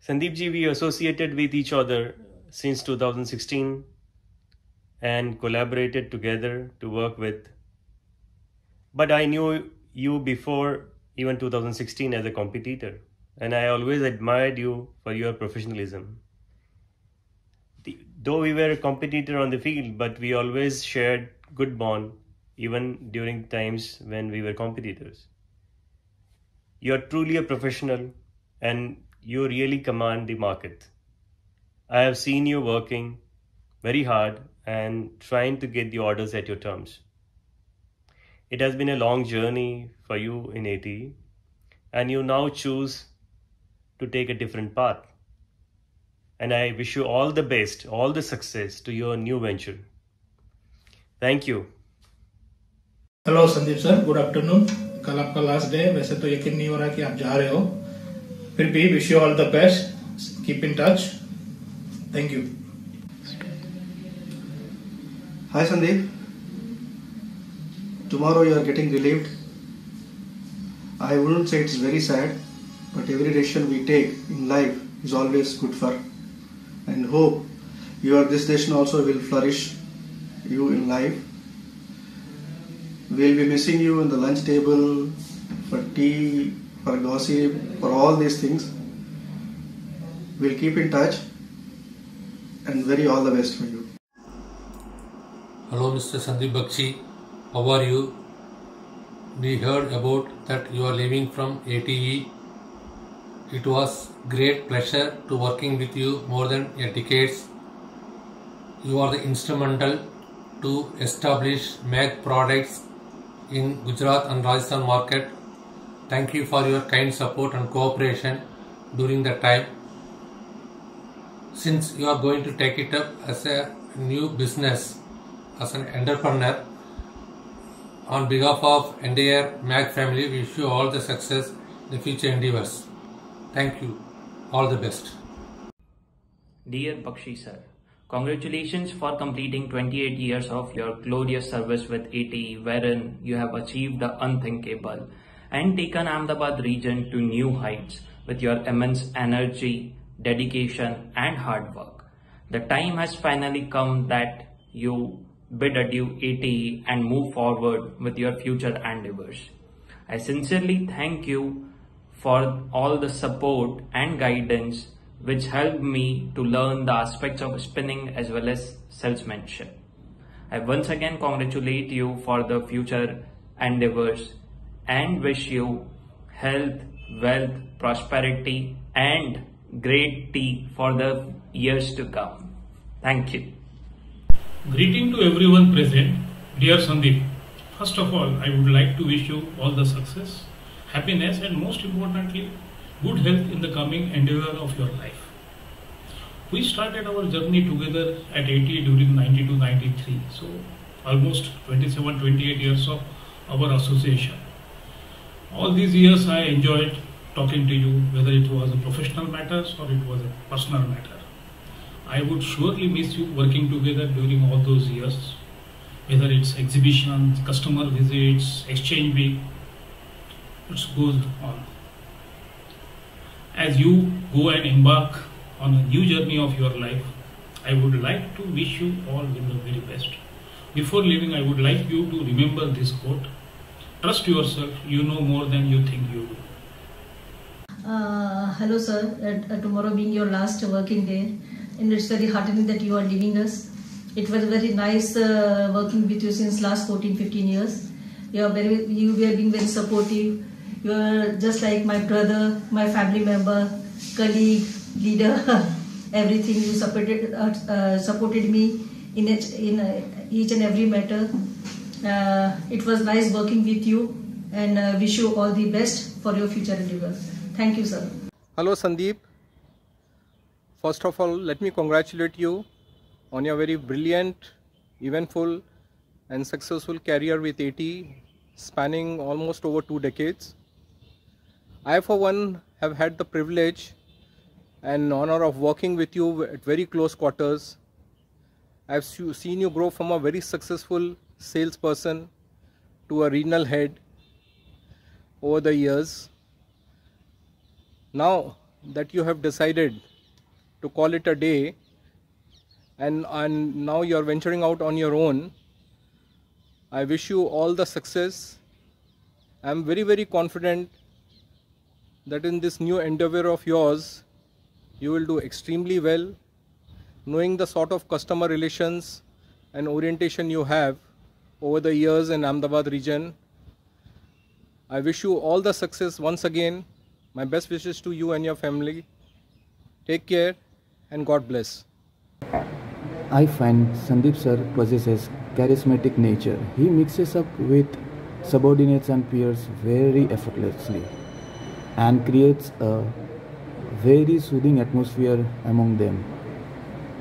Sandeep ji, we associated with each other since 2016 and collaborated together to work with. But I knew you before even 2016 as a competitor, and I always admired you for your professionalism. Though we were a competitor on the field, but we always shared good bond even during times when we were competitors. You are truly a professional and you really command the market. I have seen you working very hard and trying to get the orders at your terms. It has been a long journey for you in ATE, and you now choose to take a different path. And I wish you all the best, all the success to your new venture. Thank you. Hello Sandeep sir, good afternoon. कल आपका last day, वैसे तो यकीन नहीं हो रहा कि आप जा रहे हो, फिर भी wish you all the best, keep in touch, thank you. Hi Sandeep, tomorrow you are getting relieved. I wouldn't say it's very sad, but every decision we take in life is always good for, and hope this decision also will flourish you in life. We'll be missing you in the lunch table, for tea, for gossip, for all these things. We'll keep in touch and very all the best for you. Hello Mr. Sandeep Bakshi, how are you? We heard about that you are leaving from ATE. It was great pleasure to working with you more than a decade. You are the instrumental to establish MAG products in Gujarat and Rajasthan market. Thank you for your kind support and cooperation during that time. Since you are going to take it up as a new business, as an entrepreneur, on behalf of entire MAG family, we wish you all the success in the future endeavors. Thank you. All the best. Dear Bakshi sir, congratulations for completing 28 years of your glorious service with ATE, wherein you have achieved the unthinkable and taken Ahmedabad region to new heights with your immense energy, dedication and hard work. The time has finally come that you bid adieu ATE and move forward with your future endeavors. I sincerely thank you for all the support and guidance which helped me to learn the aspects of spinning as well as salesmanship. I once again congratulate you for the future endeavors and wish you health, wealth, prosperity and great tea for the years to come. Thank you. Greeting to everyone present. Dear Sandeep, first of all, I would like to wish you all the success, happiness and most importantly, good health in the coming endeavor of your life. We started our journey together at ATE during 92-93, so almost 27-28 years of our association. All these years I enjoyed talking to you, whether it was a professional matters or it was a personal matter. I would surely miss you working together during all those years, whether it's exhibitions, customer visits, exchange week, it goes on. As you go and embark on a new journey of your life, I would like to wish you all with the very best. Before leaving, I would like you to remember this quote: trust yourself, you know more than you think you do. Hello sir, tomorrow being your last working day, and it's very heartening that you are leaving us. It was very nice working with you since last 14-15 years. You were being very supportive. You are just like my brother, my family member, colleague, leader, everything. You supported me in each and every matter. It was nice working with you, and wish you all the best for your future endeavors. Thank you, sir. Hello, Sandeep. First of all, let me congratulate you on your very brilliant, eventful and successful career with ATE, spanning almost over 2 decades. I, for one, have had the privilege and honor of working with you at very close quarters. I've seen you grow from a very successful salesperson to a regional head over the years. Now, that you have decided to call it a day, and now you are venturing out on your own. I wish you all the success. I am very, very confident that in this new endeavor of yours, you will do extremely well, knowing the sort of customer relations and orientation you have over the years in Ahmedabad region. I wish you all the success once again. My best wishes to you and your family. Take care and God bless. I find Sandeep sir possesses charismatic nature. He mixes up with subordinates and peers very effortlessly and creates a very soothing atmosphere among them.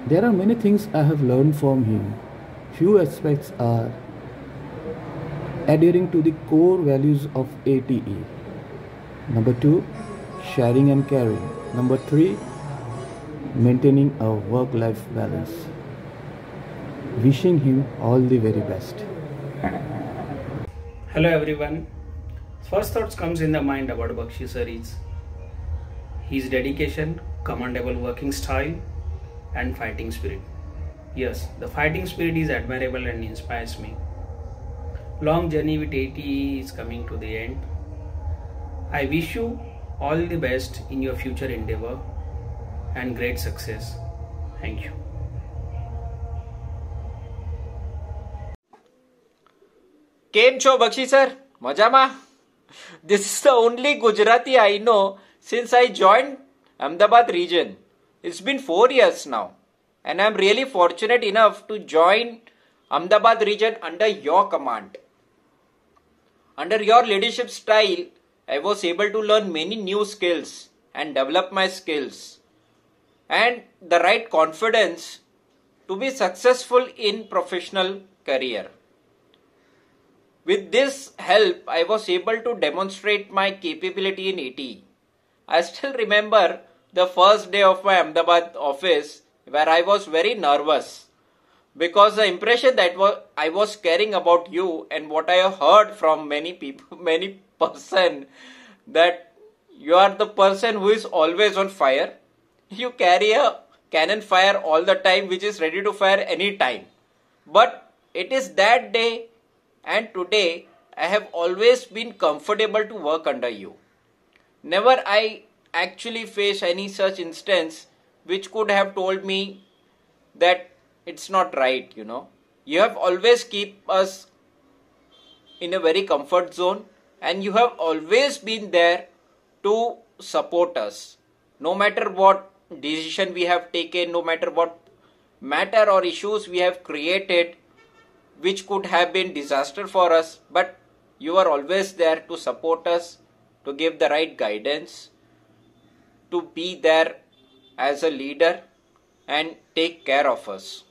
There are many things I have learned from him. Few aspects are adhering to the core values of ATE. Number 2, sharing and caring. Number 3, maintaining a work-life balance. Wishing him all the very best. Hello everyone. First thoughts comes in the mind about Bakshi sir is his dedication, commendable working style and fighting spirit. Yes, the fighting spirit is admirable and inspires me. Long journey with ATE is coming to the end. I wish you all the best in your future endeavor and great success. Thank you. Came cho Bakshi sir, Majama. This is the only Gujarati I know since I joined Ahmedabad region. It's been 4 years now, and I'm really fortunate enough to join Ahmedabad region under your command. Under your leadership style, I was able to learn many new skills and develop my skills and the right confidence to be successful in professional career. With this help, I was able to demonstrate my capability in ATE. I still remember the first day of my Ahmedabad office where I was very nervous because the impression that I was carrying about you and what I have heard from many people, many person, that you are the person who is always on fire. You carry a cannon fire all the time which is ready to fire any time. But it is that day and today I have always been comfortable to work under you. Never I actually face any such instance which could have told me that it's not right, you know. You have always keep us in a very comfort zone and you have always been there to support us. No matter what decision we have taken, no matter what matter or issues we have created which could have been disaster for us, but you are always there to support us, to give the right guidance, to be there as a leader and take care of us,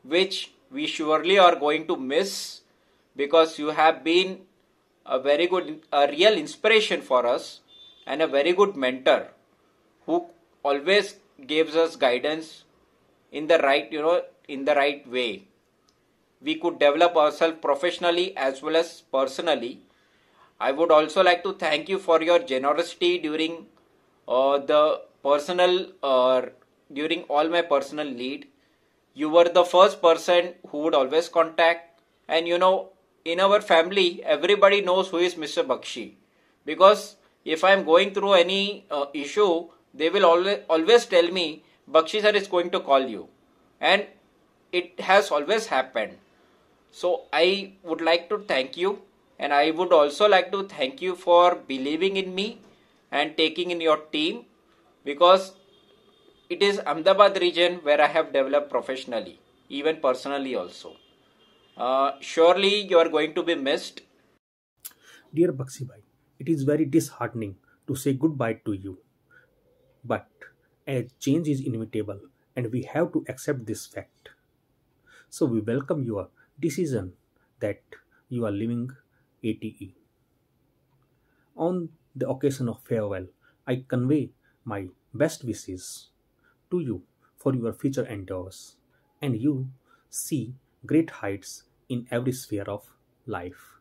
which we surely are going to miss because you have been a very good, a real inspiration for us and a very good mentor who always gives us guidance in the right, in the right way. We could develop ourselves professionally as well as personally. I would also like to thank you for your generosity during the personal during all my personal need. You were the first person who would always contact, and in our family everybody knows who is Mr. Bakshi, because if I am going through any issue, they will always tell me Bakshi sir is going to call you, and it has always happened. So I would like to thank you, and I would also like to thank you for believing in me and taking in your team, because it is Ahmedabad region where I have developed professionally, even personally also. Surely you are going to be missed. Dear Bakshi bhai, it is very disheartening to say goodbye to you. But a change is inevitable and we have to accept this fact. So we welcome your decision that you are leaving ATE. On the occasion of farewell, I convey my best wishes to you for your future endeavors, and you see great heights in every sphere of life.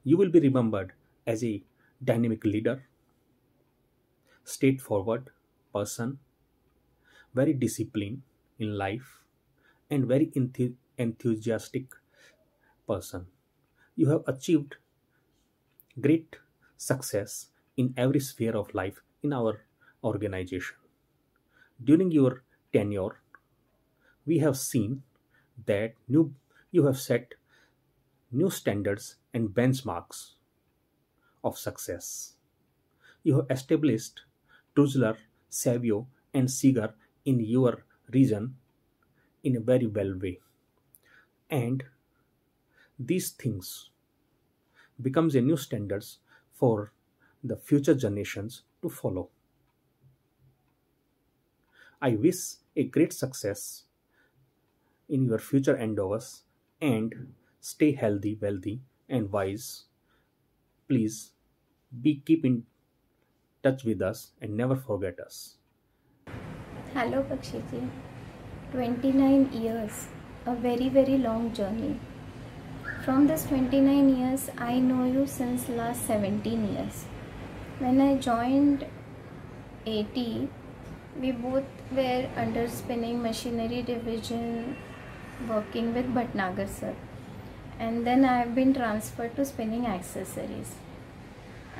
You will be remembered as a dynamic leader, straightforward person, very disciplined in life, and very enthusiastic person. You have achieved great success in every sphere of life in our organization. During your tenure, we have seen that you have set new standards and benchmarks of success. You have established Tuzla, Savio, and Seeger in your region in a very well way. And these things becomes a new standards for the future generations to follow. I wish a great success in your future endeavors and stay healthy, wealthy, and wise. Please keep in touch with us and never forget us. Hello Bakshiji. 29 years, a very long journey. From this 29 years, I know you since last 17 years. When I joined AT, we both were under spinning machinery division working with Bhatnagar sir. And then I have been transferred to spinning accessories.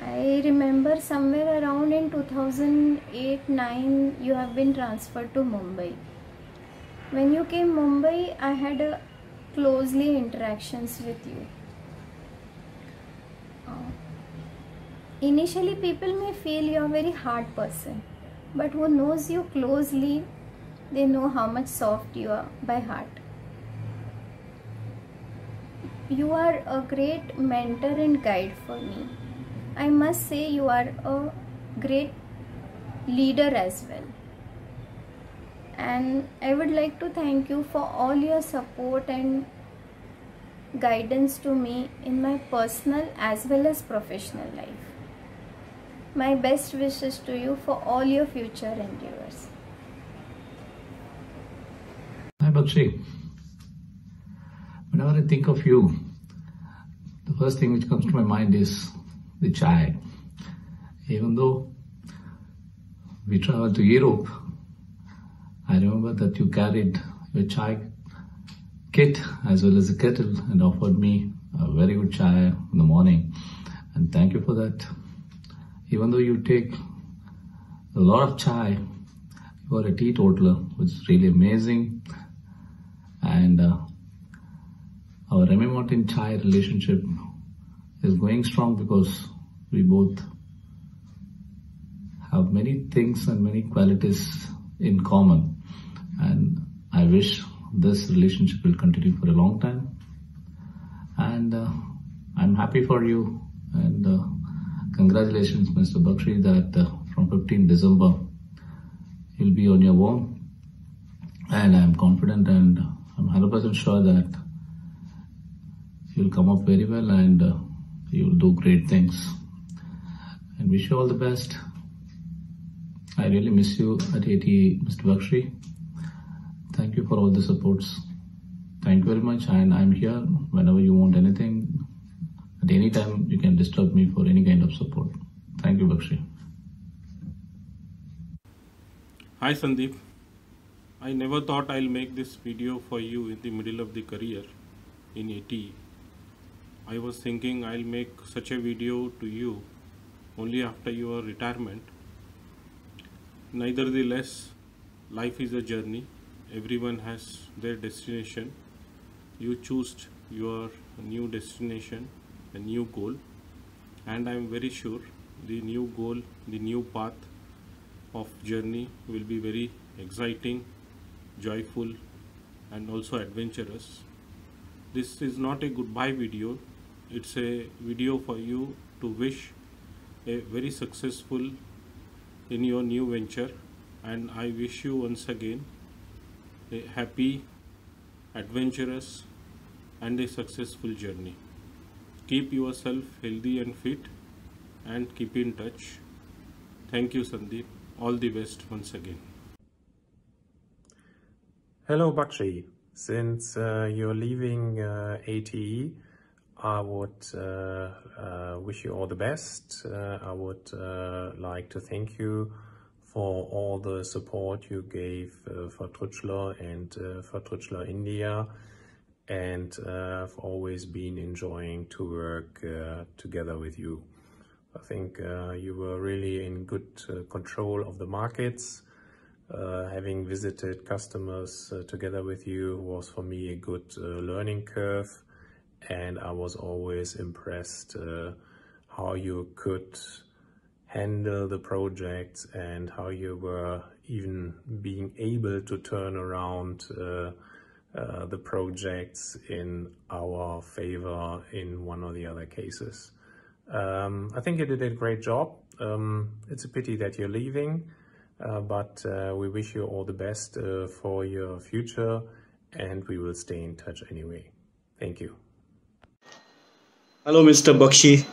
I remember somewhere around in 2008-9 you have been transferred to Mumbai. When you came Mumbai, I had a closely interactions with you. Initially people may feel you are a very hard person, but who knows you closely, they know how much soft you are by heart. You are a great mentor and guide for me. I must say you are a great leader as well. And I would like to thank you for all your support and guidance to me in my personal as well as professional life. My best wishes to you for all your future endeavors. Hi Bakshi. Whenever I think of you, the first thing which comes to my mind is the chai. Even though we traveled to Europe, I remember that you carried your chai kit as well as a kettle and offered me a very good chai in the morning. And thank you for that. Even though you take a lot of chai, you are a teetotaler, which is really amazing. And our Remy Martin chai relationship is going strong because we both have many things and many qualities in common. And I wish this relationship will continue for a long time. And I'm happy for you. And congratulations, Mr. Bakshi, that from 15 December, you'll be on your own. And I'm confident and I'm 100% sure that you'll come up very well and you'll do great things. And wish you all the best. I really miss you at AT, Mr. Bakshi. Thank you for all the supports. Thank you very much. And I'm here whenever you want anything. At any time, you can disturb me for any kind of support. Thank you, Bakshi. Hi, Sandeep. I never thought I'll make this video for you in the middle of the career in AT. I was thinking I'll make such a video to you only after your retirement. Nevertheless, life is a journey. Everyone has their destination. You choose your new destination, a new goal, and I am very sure the new goal, the new path of journey will be very exciting, joyful, and also adventurous. This is not a goodbye video. It's a video for you to wish a very successful in your new venture, and I wish you once again a happy, adventurous, and a successful journey. Keep yourself healthy and fit and keep in touch. Thank you, Sandeep. All the best once again. Hello Bakshi. Since you're leaving ATE, I would wish you all the best. I would like to thank you for all the support you gave for Trutschler and for Trutschler India. And I've always been enjoying to work together with you. I think you were really in good control of the markets. Having visited customers together with you was for me a good learning curve, and I was always impressed how you could handle the projects and how you were even being able to turn around the projects in our favor in one or the other cases. I think you did a great job. It's a pity that you're leaving, but we wish you all the best for your future, and we will stay in touch anyway. Thank you. Hello, Mr. Bakshi.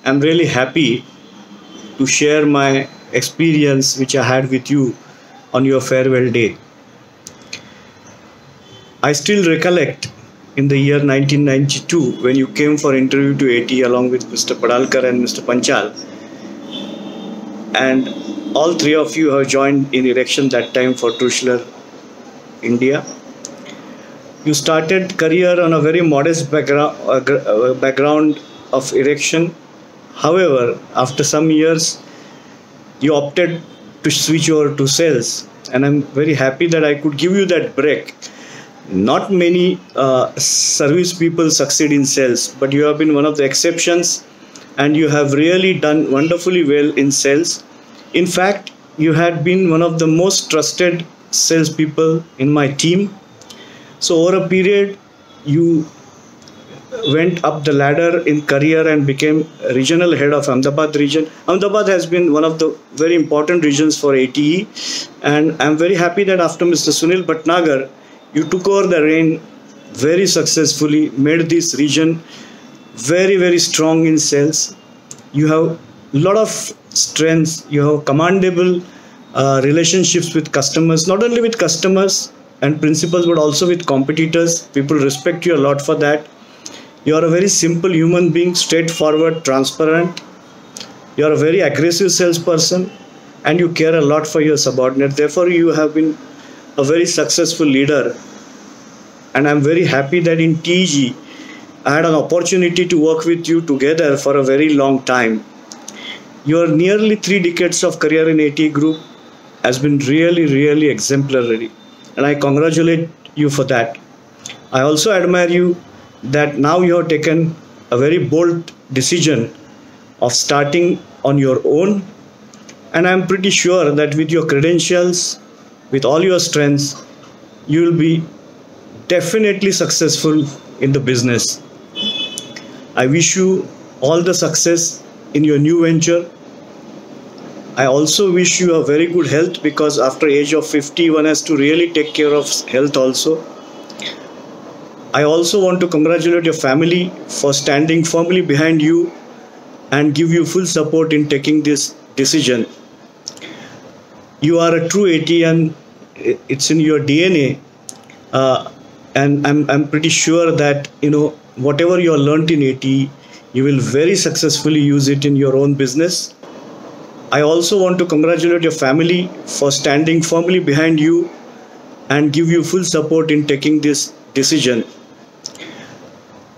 I'm really happy to share my experience which I had with you on your farewell day. I still recollect in the year 1992 when you came for interview to AT along with Mr. Padalkar and Mr. Panchal, and all three of you have joined in erection that time for Trutschler India. You started career on a very modest background of erection. However, after some years, you opted to switch over to sales, and I'm very happy that I could give you that break. Not many service people succeed in sales, but you have been one of the exceptions, and you have really done wonderfully well in sales. In fact, you had been one of the most trusted salespeople in my team. So over a period, you went up the ladder in career and became regional head of Ahmedabad region. Ahmedabad has been one of the very important regions for ATE, and I'm very happy that after Mr. Sunil Bhatnagar, you took over the reign very successfully, made this region very, very strong in sales. You have a lot of strengths. You have commendable relationships with customers, not only with customers and principals, but also with competitors. People respect you a lot for that. You are a very simple human being, straightforward, transparent. You are a very aggressive salesperson, and you care a lot for your subordinate. Therefore, you have been a very successful leader, and I'm very happy that in TEG I had an opportunity to work with you together for a very long time. Your nearly 3 decades of career in AT Group has been really, really exemplary, and I congratulate you for that. I also admire you that now you have taken a very bold decision of starting on your own, and I'm pretty sure that with your credentials, with all your strengths, you will be definitely successful in the business. I wish you all the success in your new venture. I also wish you a very good health, because after age of 50, one has to really take care of health also. I also want to congratulate your family for standing firmly behind you and give you full support in taking this decision. You are a true ATian. It's in your DNA, and I'm pretty sure that whatever you have learned in AT, you will very successfully use it in your own business. I also want to congratulate your family for standing firmly behind you and give you full support in taking this decision.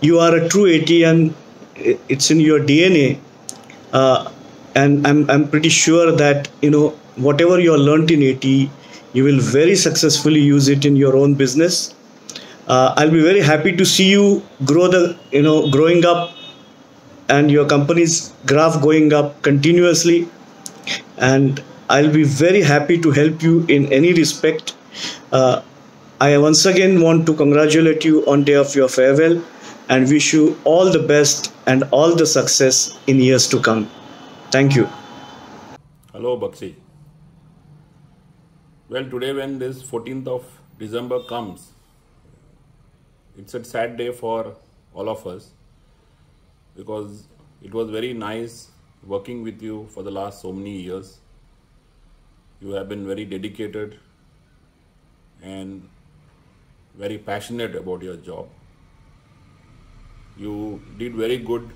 You are a true ATian. It's in your DNA, and I'm pretty sure that whatever you have learned in AT, you will very successfully use it in your own business. I'll be very happy to see you growing up, and your company's graph going up continuously, and I'll be very happy to help you in any respect. I once again want to congratulate you on day of your farewell and wish you all the best and all the success in years to come. Thank you. Hello, Bakshi. Well, today when this 14th of December comes, it's a sad day for all of us, because it was very nice working with you for the last so many years. You have been very dedicated and very passionate about your job. You did very good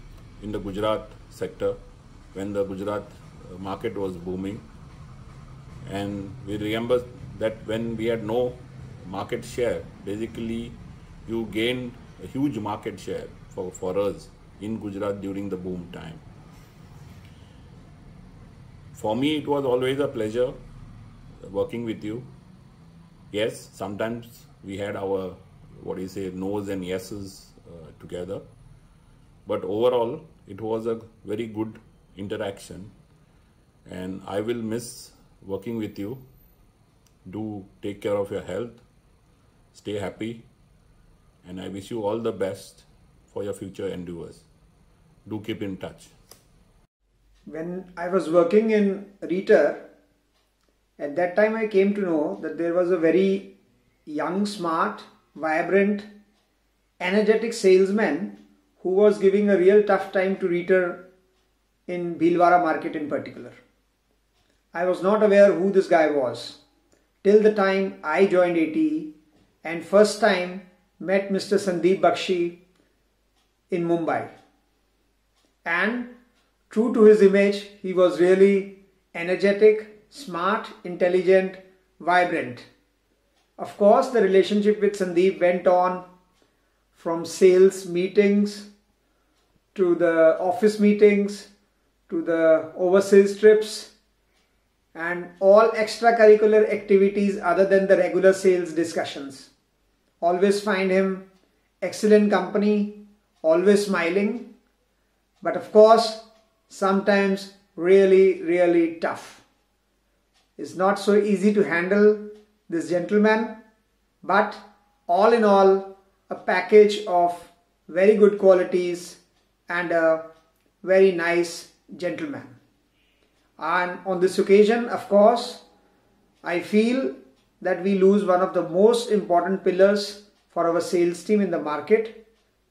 in the Gujarat sector when the Gujarat market was booming. And we remember that when we had no market share, basically you gained a huge market share for us in Gujarat during the boom time. For me, it was always a pleasure working with you. Yes, sometimes we had our, no's and yeses together. But overall, it was a very good interaction. And I will miss working with you. Do take care of your health. Stay happy. And I wish you all the best for your future endeavors. Do keep in touch. When I was working in Rieter, at that time I came to know that there was a very young, smart, vibrant, energetic salesman who was giving a real tough time to Rieter in Bhilwara market in particular. I was not aware who this guy was till the time I joined ATE and first time met Mr. Sandeep Bakshi in Mumbai. And true to his image, he was really energetic, smart, intelligent, vibrant. Of course, the relationship with Sandeep went on from sales meetings to the office meetings to the overseas trips and all extracurricular activities other than the regular sales discussions. Always find him excellent company, always smiling, but of course sometimes really tough. It's not so easy to handle this gentleman, but all in all a package of very good qualities and a very nice gentleman. And on this occasion, of course, I feel that we lose one of the most important pillars for our sales team in the market.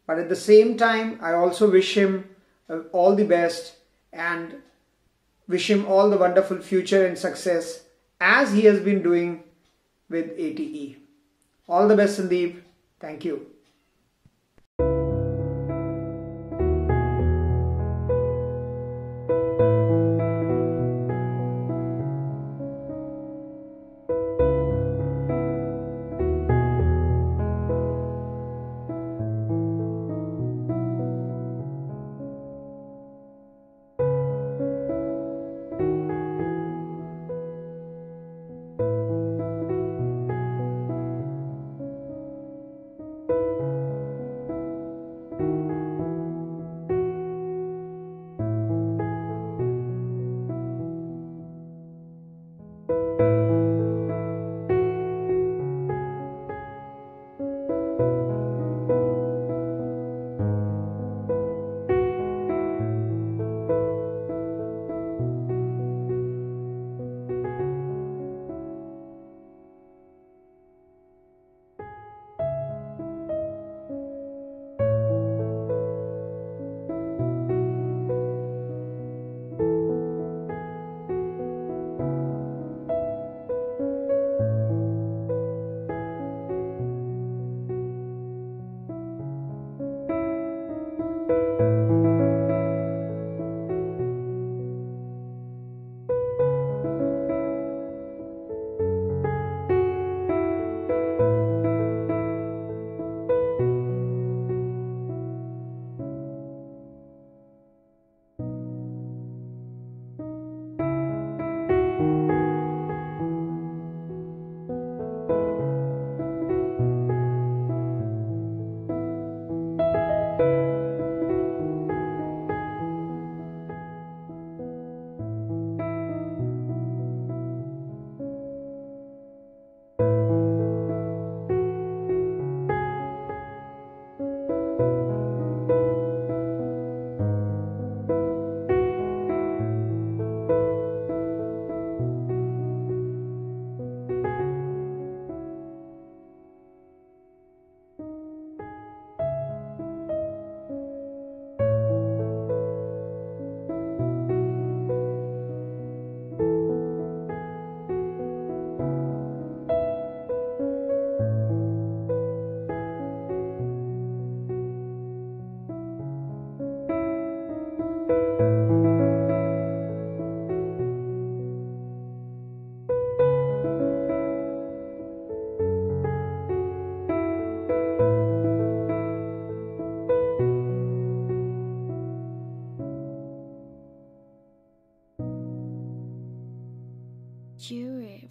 But at the same time, I also wish him all the best and wish him all the wonderful future and success as he has been doing with ATE. All the best, Sandeep. Thank you. Jurif.com